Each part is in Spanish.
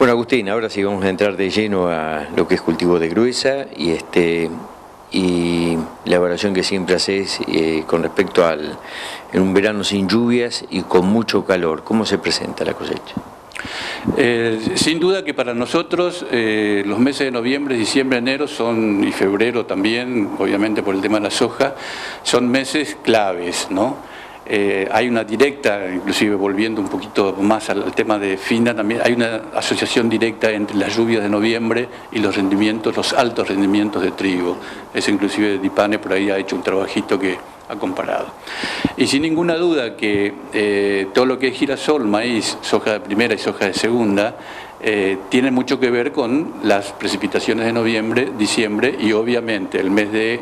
Bueno, Agustín, ahora sí vamos a entrar de lleno a lo que es cultivo de gruesa y la evaluación que siempre haces con respecto en un verano sin lluvias y con mucho calor. ¿Cómo se presenta la cosecha? Sin duda que para nosotros los meses de noviembre, diciembre, enero y febrero también, obviamente por el tema de la soja, son meses claves, ¿no? Hay una directa, inclusive volviendo un poquito más al tema de FINA, también hay una asociación directa entre las lluvias de noviembre y los rendimientos, los altos rendimientos de trigo. Eso inclusive Dipane por ahí ha hecho un trabajito que ha comparado. Y sin ninguna duda que todo lo que es girasol, maíz, soja de primera y soja de segunda, tiene mucho que ver con las precipitaciones de noviembre, diciembre y obviamente el mes de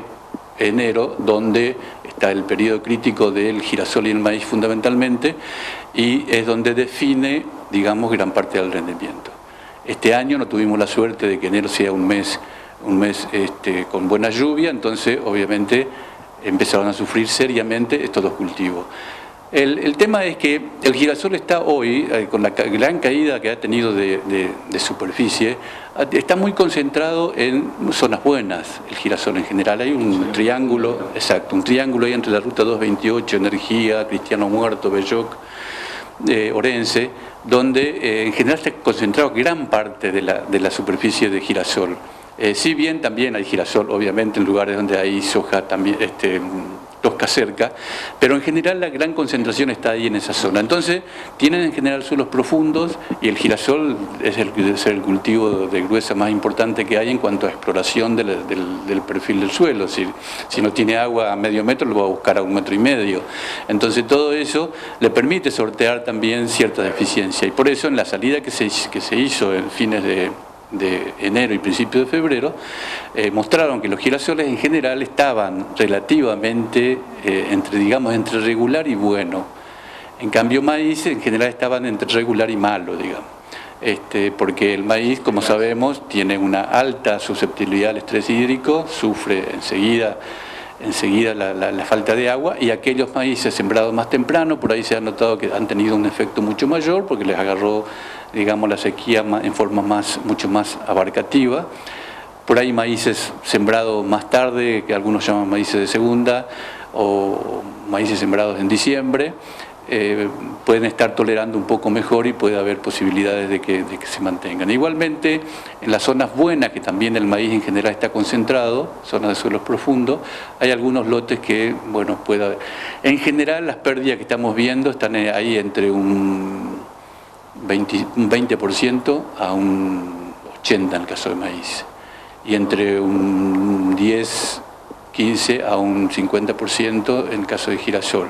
enero, donde está el periodo crítico del girasol y el maíz fundamentalmente, y es donde define, digamos, gran parte del rendimiento. Este año no tuvimos la suerte de que enero sea un mes con buena lluvia, entonces obviamente empezaron a sufrir seriamente estos dos cultivos. El tema es que el girasol está hoy, con la gran caída que ha tenido de superficie, está muy concentrado en zonas buenas, el girasol en general. Hay un triángulo, exacto, un triángulo ahí entre la ruta 228, Energía, Cristiano Muerto, Belloc, Orense, donde en general está concentrado gran parte de la superficie de girasol. Si bien también hay girasol, obviamente, en lugares donde hay soja también, tosca cerca, pero en general la gran concentración está ahí en esa zona. Entonces, tienen en general suelos profundos y el girasol es el cultivo de gruesa más importante que hay en cuanto a exploración del perfil del suelo. Si no tiene agua a medio metro, lo va a buscar a 1,5 metros. Entonces, todo eso le permite sortear también cierta deficiencia. Y por eso, en la salida que se hizo en fines de enero y principios de febrero, mostraron que los girasoles en general estaban relativamente entre regular y bueno. En cambio maíz en general estaban entre regular y malo, digamos. Porque el maíz, como sabemos, tiene una alta susceptibilidad al estrés hídrico, sufre enseguida la falta de agua, y aquellos maíces sembrados más temprano, por ahí se ha notado que han tenido un efecto mucho mayor porque les agarró, digamos, la sequía en forma mucho más abarcativa. Por ahí maíces sembrados más tarde, que algunos llaman maíces de segunda, o maíces sembrados en diciembre, pueden estar tolerando un poco mejor y puede haber posibilidades de que se mantengan. Igualmente, en las zonas buenas, que también el maíz en general está concentrado, zonas de suelos profundos, hay algunos lotes que, bueno, puede haber. En general, las pérdidas que estamos viendo están ahí entre un 20% a un 80% en el caso de maíz, y entre un 10-15% a un 50% en el caso de girasol.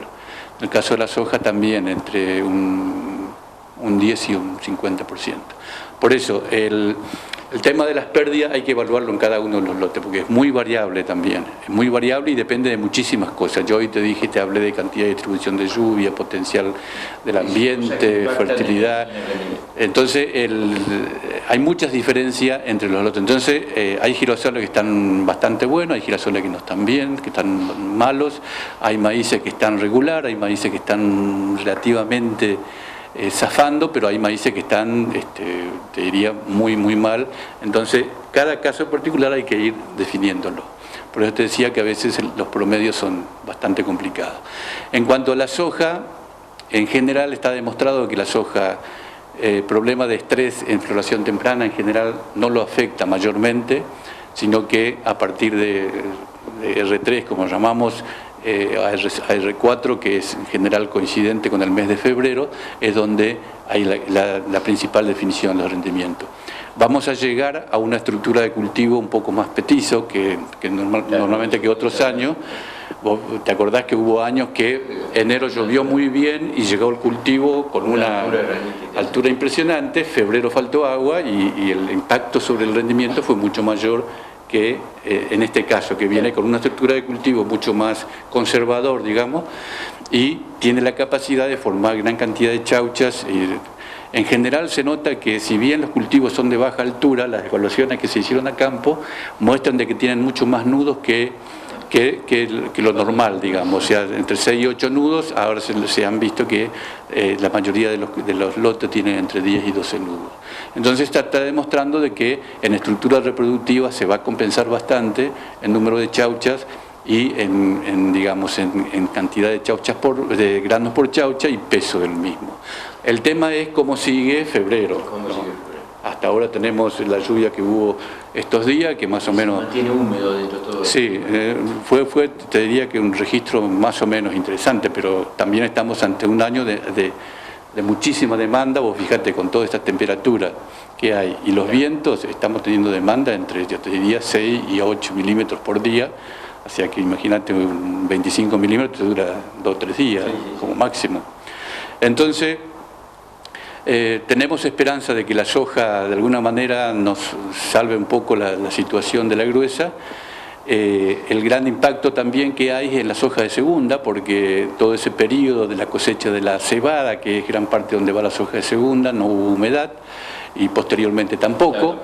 En el caso de la soja también entre un 10 y un 50%. Por eso, el tema de las pérdidas hay que evaluarlo en cada uno de los lotes, porque es muy variable también. Es muy variable y depende de muchísimas cosas. Yo hoy te hablé de cantidad de distribución de lluvia, potencial del ambiente, fertilidad. Entonces, hay muchas diferencias entre los lotes. Entonces, hay girasoles que están bastante buenos, hay girasoles que no están bien, que están malos, hay maíces que están regular, hay maíces que están relativamente zafando, pero hay maíces que están, te diría, muy mal. Entonces, cada caso en particular hay que ir definiéndolo. Por eso te decía que a veces los promedios son bastante complicados. En cuanto a la soja, en general está demostrado que la soja, problema de estrés en floración temprana en general no lo afecta mayormente, sino que a partir de R3, como llamamos, a R4, que es en general coincidente con el mes de febrero, es donde hay la principal definición de los rendimientos. Vamos a llegar a una estructura de cultivo un poco más petizo que normalmente que otros años. Vos te acordás que hubo años que enero llovió muy bien y llegó el cultivo con una altura impresionante, febrero faltó agua y el impacto sobre el rendimiento fue mucho mayor que en este caso, que viene con una estructura de cultivo mucho más conservador, digamos, y tiene la capacidad de formar gran cantidad de chauchas. En general se nota que si bien los cultivos son de baja altura, las evaluaciones que se hicieron a campo muestran de que tienen mucho más nudos que que lo normal, digamos. O sea, entre 6 y 8 nudos, ahora se han visto que la mayoría de los lotes tienen entre 10 y 12 nudos. Entonces está demostrando de que en estructura reproductiva se va a compensar bastante el número de chauchas y digamos, en cantidad de chauchas de granos por chaucha y peso del mismo. El tema es cómo sigue febrero. Hasta ahora tenemos la lluvia que hubo estos días, que más o menos... Se mantiene húmedo dentro de todo. Sí, fue, te diría que un registro más o menos interesante, pero también estamos ante un año de muchísima demanda. Vos fíjate, con toda esta temperatura que hay y los vientos, estamos teniendo demanda entre, yo te diría, 6 y 8 milímetros por día. O sea que imagínate, un 25 milímetros dura 2 o 3 días, como máximo. Entonces, tenemos esperanza de que la soja de alguna manera nos salve un poco la situación de la gruesa. El gran impacto también que hay es en la soja de segunda, porque todo ese periodo de la cosecha de la cebada, que es gran parte donde va la soja de segunda, no hubo humedad y posteriormente tampoco.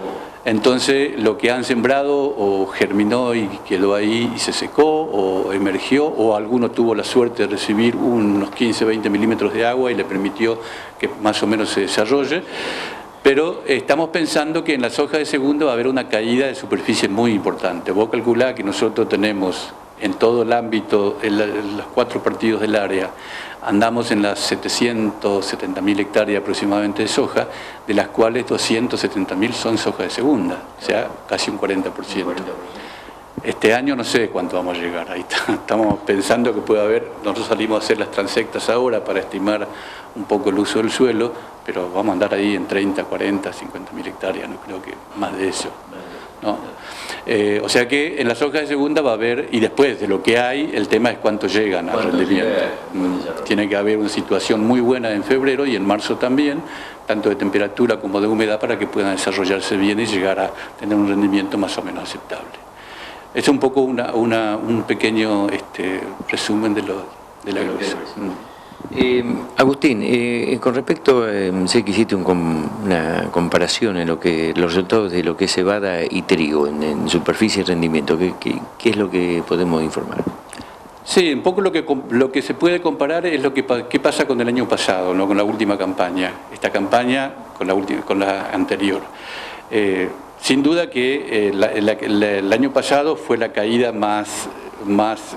Entonces lo que han sembrado o germinó y quedó ahí y se secó o emergió, o alguno tuvo la suerte de recibir unos 15-20 milímetros de agua y le permitió que más o menos se desarrolle. Pero estamos pensando que en la soja de segunda va a haber una caída de superficie muy importante. Vos calculá que nosotros tenemos en todo el ámbito, en los 4 partidos del área, andamos en las 770.000 hectáreas aproximadamente de soja, de las cuales 270.000 son soja de segunda, o sea, casi un 40%. Este año no sé cuánto vamos a llegar, ahí estamos pensando que puede haber, nosotros salimos a hacer las transectas ahora para estimar un poco el uso del suelo, pero vamos a andar ahí en 30, 40, 50.000 hectáreas, no creo que más de eso, ¿no? O sea que en la soja de segunda va a haber, y después de lo que hay, el tema es cuánto llegan al rendimiento. Tiene que haber una situación muy buena en febrero y en marzo también, tanto de temperatura como de humedad, para que puedan desarrollarse bien y llegar a tener un rendimiento más o menos aceptable. Es un poco un pequeño resumen de la gruesa. Agustín, con respecto, sé que hiciste una comparación en los resultados de lo que es cebada y trigo en superficie y rendimiento. ¿Qué es lo que podemos informar? Sí, un poco lo que se puede comparar es qué pasa con el año pasado, ¿no? Con la última campaña. Esta campaña con la anterior. Sin duda que el año pasado fue la caída más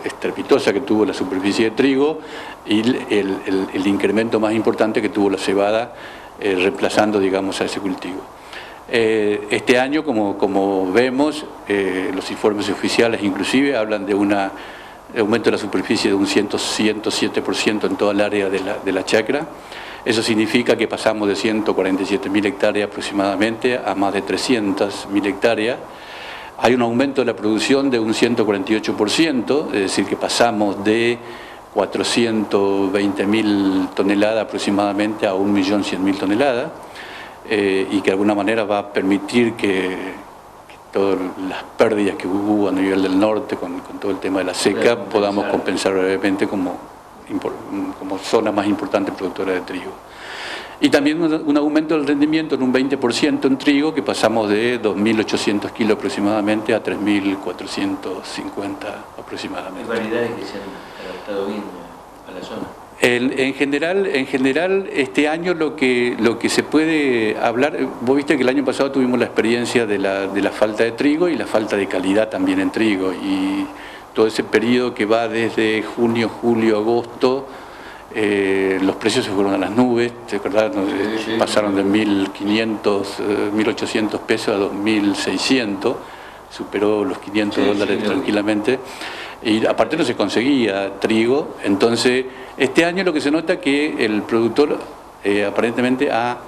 estrepitosa que tuvo la superficie de trigo y el incremento más importante que tuvo la cebada, reemplazando, digamos, a ese cultivo. Este año, como vemos, los informes oficiales inclusive hablan de un aumento de la superficie de un 107% en toda el área de la chacra. Eso significa que pasamos de 147.000 hectáreas aproximadamente a más de 300.000 hectáreas. Hay un aumento de la producción de un 148%, es decir, que pasamos de 420.000 toneladas aproximadamente a 1.100.000 toneladas, y que de alguna manera va a permitir que todas las pérdidas que hubo a nivel del norte con todo el tema de la seca podamos compensar brevemente como zona más importante productora de trigo. Y también un aumento del rendimiento en un 20% en trigo, que pasamos de 2.800 kilos aproximadamente a 3.450 aproximadamente. ¿Hay variedades que se han adaptado bien a la zona? En general, este año lo que se puede hablar, vos viste que el año pasado tuvimos la experiencia de la falta de trigo y la falta de calidad también en trigo, y todo ese periodo que va desde junio, julio, agosto, los precios se fueron a las nubes, ¿te acordás? Pasaron de 1.500, 1.800 pesos a 2.600, superó los $500 tranquilamente, y aparte no se conseguía trigo. Entonces este año lo que se nota es que el productor aparentemente ha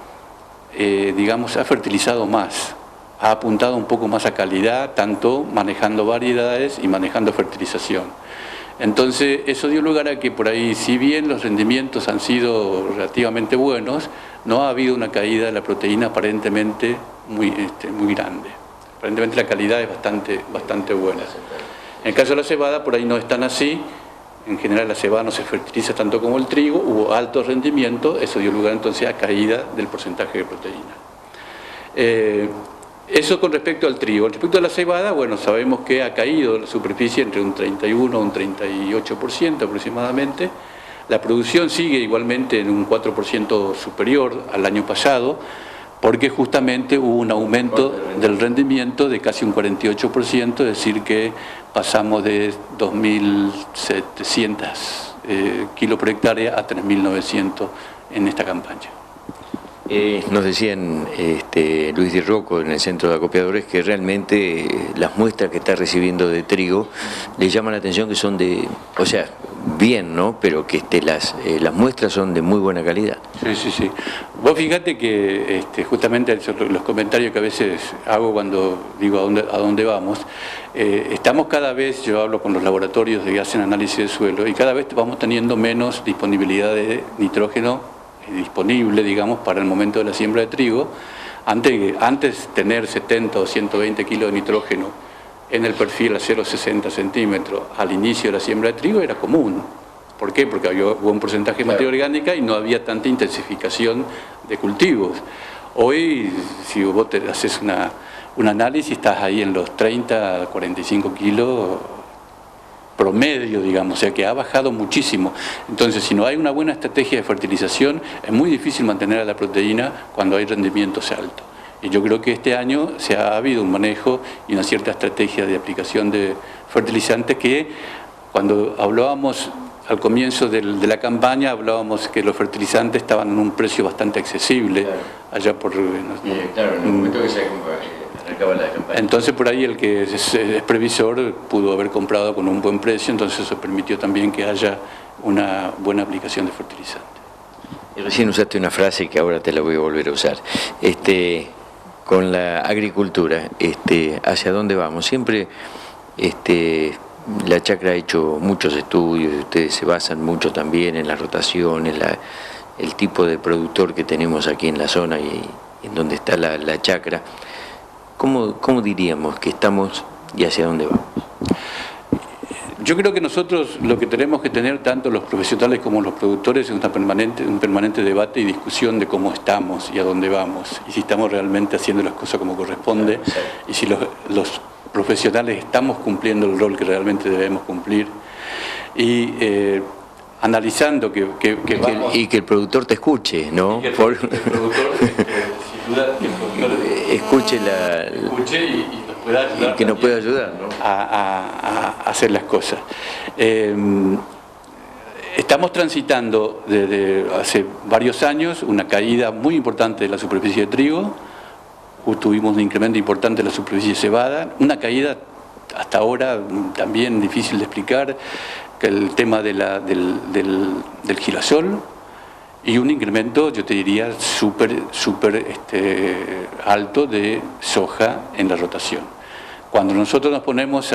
fertilizado más, ha apuntado un poco más a calidad, tanto manejando variedades y manejando fertilización. Entonces eso dio lugar a que por ahí, si bien los rendimientos han sido relativamente buenos, no ha habido una caída de la proteína aparentemente muy grande. Aparentemente la calidad es bastante buena. En el caso de la cebada, por ahí no es tan así. En general la cebada no se fertiliza tanto como el trigo, hubo alto rendimiento, eso dio lugar entonces a caída del porcentaje de proteína. Eso con respecto al trigo. Respecto a la cebada, bueno, sabemos que ha caído la superficie entre un 31 o un 38% aproximadamente. La producción sigue igualmente en un 4% superior al año pasado, porque justamente hubo un aumento del rendimiento de casi un 48%, es decir que pasamos de 2.700 kilos por hectárea a 3.900 en esta campaña. Nos decían Luis Di Rocco en el Centro de Acopiadores que realmente las muestras que está recibiendo de trigo le llaman la atención que son de, o sea, bien, ¿no? Pero que las muestras son de muy buena calidad. Sí, sí, sí. Vos fíjate que justamente los comentarios que a veces hago cuando digo a dónde vamos, estamos cada vez, yo hablo con los laboratorios que hacen análisis de suelo, y cada vez vamos teniendo menos disponibilidad de nitrógeno disponible, digamos, para el momento de la siembra de trigo. Antes tener 70 o 120 kilos de nitrógeno en el perfil a 0,60 centímetros al inicio de la siembra de trigo era común. ¿Por qué? Porque había un buen porcentaje de materia orgánica y no había tanta intensificación de cultivos. Hoy, si vos te haces un análisis, estás ahí en los 30 a 45 kilos promedio, digamos, o sea que ha bajado muchísimo. Entonces, si no hay una buena estrategia de fertilización, es muy difícil mantener a la proteína cuando hay rendimientos altos. Y yo creo que este año ha habido un manejo y una cierta estrategia de aplicación de fertilizantes que, cuando hablábamos al comienzo de la campaña, hablábamos que los fertilizantes estaban en un precio bastante accesible, claro, allá por... claro, en el momento que se acaba la campaña. Entonces por ahí el que es previsor pudo haber comprado con un buen precio, entonces eso permitió también que haya una buena aplicación de fertilizantes. Y recién usaste una frase que ahora te la voy a volver a usar. Con la agricultura, ¿hacia dónde vamos? Siempre la Chacra ha hecho muchos estudios, ustedes se basan mucho también en las rotaciones, el tipo de productor que tenemos aquí en la zona y en donde está la Chacra. ¿Cómo diríamos que estamos y hacia dónde vamos? Yo creo que nosotros lo que tenemos que tener, tanto los profesionales como los productores, es un permanente debate y discusión de cómo estamos y a dónde vamos, y si estamos realmente haciendo las cosas como corresponde, y si los profesionales estamos cumpliendo el rol que realmente debemos cumplir, y analizando que el productor te escuche, ¿no? Y el productor sin duda, que el productor escuche y nos pueda ayudar, que nos pueda ayudar, ¿no? a hacer las cosas. Estamos transitando desde hace varios años una caída muy importante de la superficie de trigo, tuvimos un incremento importante de la superficie de cebada, una caída hasta ahora también difícil de explicar, que el tema del girasol, y un incremento, yo te diría, súper alto de soja en la rotación. Cuando nosotros nos ponemos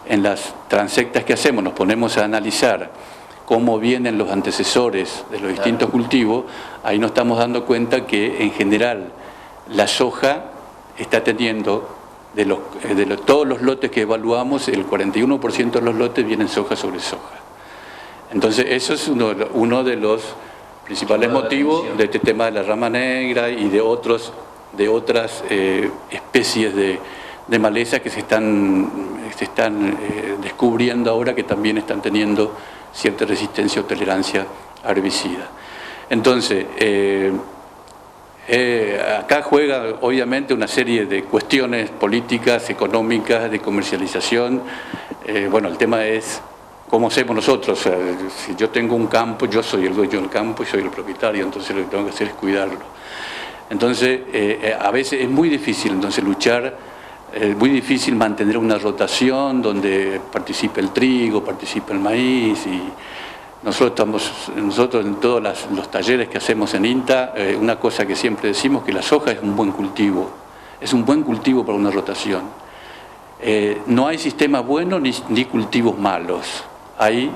en las transectas que hacemos, nos ponemos a analizar cómo vienen los antecesores de los distintos cultivos, ahí nos estamos dando cuenta que en general la soja está teniendo, todos los lotes que evaluamos, el 41% de los lotes vienen soja sobre soja. Entonces eso es uno de los principales motivos de este tema de la rama negra y de otras especies de maleza que se están descubriendo ahora, que también están teniendo cierta resistencia o tolerancia a herbicida. Entonces, acá juega obviamente una serie de cuestiones políticas, económicas, de comercialización. Bueno, el tema es ¿cómo hacemos nosotros? O sea, si yo tengo un campo, yo soy el dueño del campo y soy el propietario, entonces lo que tengo que hacer es cuidarlo. Entonces, a veces es muy difícil entonces luchar, es muy difícil mantener una rotación donde participe el trigo, participe el maíz, y nosotros en todos los talleres que hacemos en INTA, una cosa que siempre decimos, que la soja es un buen cultivo para una rotación. No hay sistema bueno ni cultivos malos. Ahí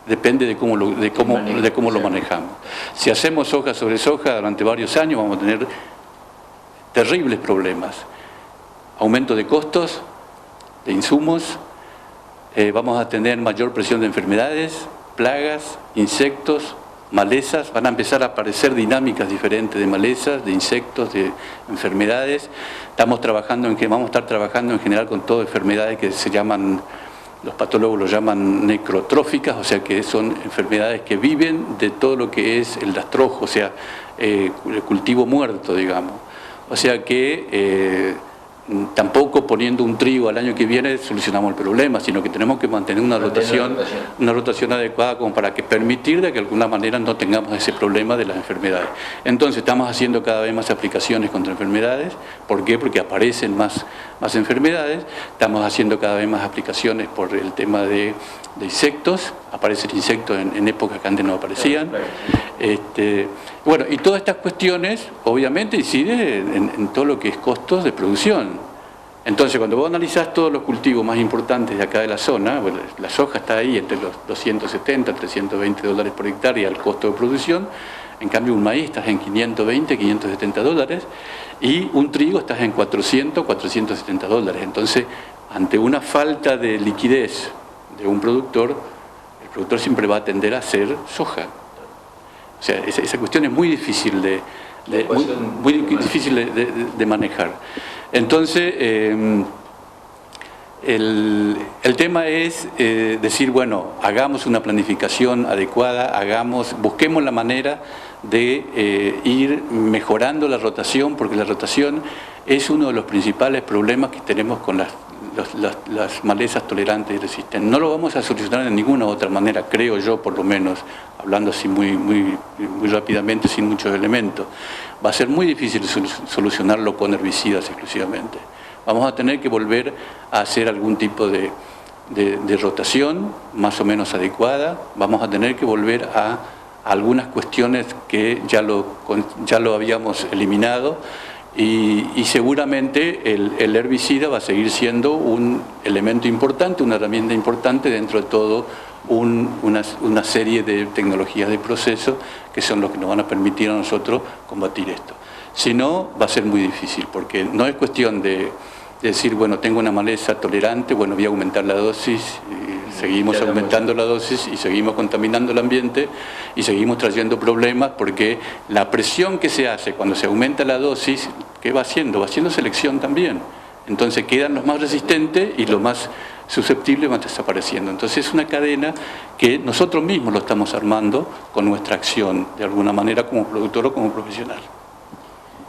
depende de cómo lo manejamos. Si hacemos soja sobre soja durante varios años, vamos a tener terribles problemas. Aumento de costos, de insumos, vamos a tener mayor presión de enfermedades, plagas, insectos, malezas, van a empezar a aparecer dinámicas diferentes de malezas, de insectos, de enfermedades. Vamos a estar trabajando en general con todas enfermedades que se llaman, los patólogos lo llaman necrotróficas, o sea que son enfermedades que viven de todo lo que es el rastrojo, o sea, el cultivo muerto, digamos. O sea que tampoco poniendo un trigo al año que viene solucionamos el problema, sino que tenemos que mantener una rotación adecuada como para que permitir de que de alguna manera no tengamos ese problema de las enfermedades. Entonces estamos haciendo cada vez más aplicaciones contra enfermedades. ¿Por qué? Porque aparecen más enfermedades. Estamos haciendo cada vez más aplicaciones por el tema de insectos. Aparecen insectos en épocas que antes no aparecían. Bueno, y todas estas cuestiones obviamente inciden en todo lo que es costos de producción. Entonces, cuando vos analizás todos los cultivos más importantes de acá de la zona, bueno, la soja está ahí entre los 270, 320 dólares por hectárea el costo de producción. En cambio, un maíz estás en 520, 570 dólares y un trigo estás en 400, 470 dólares. Entonces, ante una falta de liquidez de un productor, el productor siempre va a tender a hacer soja. O sea, esa cuestión es muy difícil de manejar. Entonces, el tema es decir, bueno, hagamos una planificación adecuada, busquemos la manera de ir mejorando la rotación, porque la rotación es uno de los principales problemas que tenemos con las malezas tolerantes y resistentes. No lo vamos a solucionar de ninguna otra manera, creo yo, por lo menos, hablando así muy rápidamente, sin muchos elementos. Va a ser muy difícil solucionarlo con herbicidas exclusivamente. Vamos a tener que volver a hacer algún tipo de rotación más o menos adecuada. Vamos a tener que volver a algunas cuestiones que ya lo habíamos eliminado. Y seguramente el herbicida va a seguir siendo un elemento importante, una herramienta importante dentro de todo una serie de tecnologías de proceso que son los que nos van a permitir a nosotros combatir esto. Si no, va a ser muy difícil, porque no es cuestión de decir, bueno, tengo una maleza tolerante, bueno, voy a aumentar la dosis, y seguimos aumentando la dosis y seguimos contaminando el ambiente y seguimos trayendo problemas, porque la presión que se hace cuando se aumenta la dosis, ¿qué va haciendo? Va haciendo selección también. Entonces quedan los más resistentes y los más susceptibles van desapareciendo. Entonces es una cadena que nosotros mismos lo estamos armando con nuestra acción, de alguna manera como productor o como profesional.